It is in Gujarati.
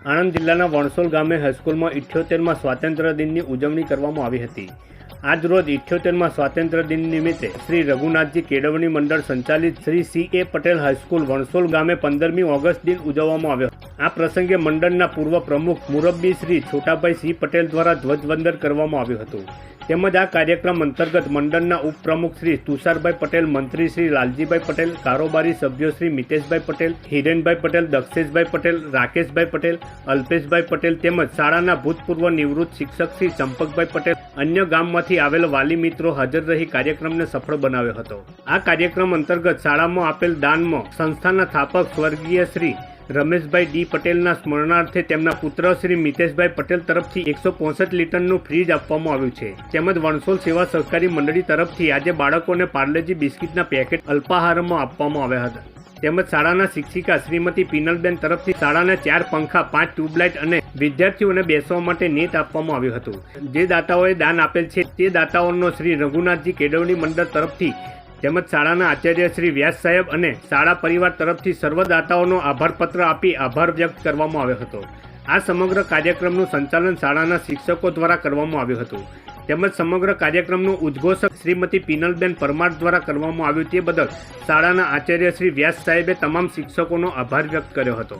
આણંદ જિલ્લાના વણસોલ ગામે હાઈસ્કૂલમાં 78માં સ્વાતંત્ર્ય દિનની ઉજવણી કરવામાં આવી હતી। આજ રોજ 78માં સ્વાતંત્ર્ય દિન નિમિત્તે શ્રી રઘુનાથજી કેળવણી મંડળ સંચાલિત શ્રી CA પટેલ હાઈસ્કૂલ વણસોલ ગામે 15મી ઓગસ્ટ દિન ઉજવવામાં આવ્યો। આ પ્રસંગે મંડળના પૂર્વ પ્રમુખ મુરબ્બી શ્રી છોટાભાઈ સિંહ પટેલ દ્વારા ધ્વજવંદન કરવામાં આવ્યું હતું। તેમજ આ કાર્યક્રમ અંતર્ગત મંડળના ઉપપ્રમુખ શ્રી તુષારભાઈ પટેલ, મંત્રી શ્રી લાલજીભાઈ પટેલ, કારોબારી સભ્યો શ્રી મિતેશભાઈ પટેલ, હિરેનભાઈ પટેલ, દક્ષેશભાઈ પટેલ, રાકેશભાઈ પટેલ, અલ્પેશભાઈ પટેલ તેમજ શાળાના ભૂતપૂર્વ નિવૃત્ત શિક્ષક શ્રી ચંપકભાઈ પટેલ અન્ય ગામમાંથી આવેલ વાલી મિત્રો હાજર રહી કાર્યક્રમને સફળ બનાવ્યો હતો। આ કાર્યક્રમ અંતર્ગત શાળામાં આપેલ દાનમાં સંસ્થાના સ્થાપક સ્વર્ગીય શ્રી રમેશભાઈ ડી પટેલના સ્મરણાર્થે તેમના પુત્ર શ્રી મિતેશભાઈ પટેલ તરફથી 165 લીટરનું ફ્રીજ આપવામાં આવ્યું છે। તેમજ વણસોલ સેવા સહકારી મંડળી તરફથી આજે બાળકોને પાર્લેજી બિસ્કિટના પેકેટ અલ્પાહારમાં આપવામાં આવ્યા હતા। તેમજ શાળાના શિક્ષિકા શ્રીમતી પિનલબેન તરફથી શાળાને 4 પંખા, 5 ટ્યુબલાઇટ અને વિદ્યાર્થીઓને બેસવા માટે નેટ આપવામાં આવ્યું હતું। જે દાતાઓએ દાન આપેલ છે તે દાતાઓનો શ્રી રઘુનાથજી કેળવણી મંડળ તરફથી તેમજ શાળાના આચાર્ય શ્રી વ્યાસ સાહેબ અને શાળા પરિવાર તરફથી સર્વ દાતાઓનો આભારપત્ર આપી આભાર વ્યક્ત કરવામાં આવ્યો હતો। આ સમગ્ર કાર્યક્રમનું સંચાલન શાળાના શિક્ષકો દ્વારા કરવામાં આવ્યું હતું। તેમજ સમગ્ર કાર્યક્રમનું ઉદ્ઘોષક શ્રીમતી પિનલબેન પરમાર દ્વારા કરવામાં આવ્યું તે બદલ શાળાના આચાર્ય શ્રી વ્યાસ સાહેબે તમામ શિક્ષકોનો આભાર વ્યક્ત કર્યો હતો।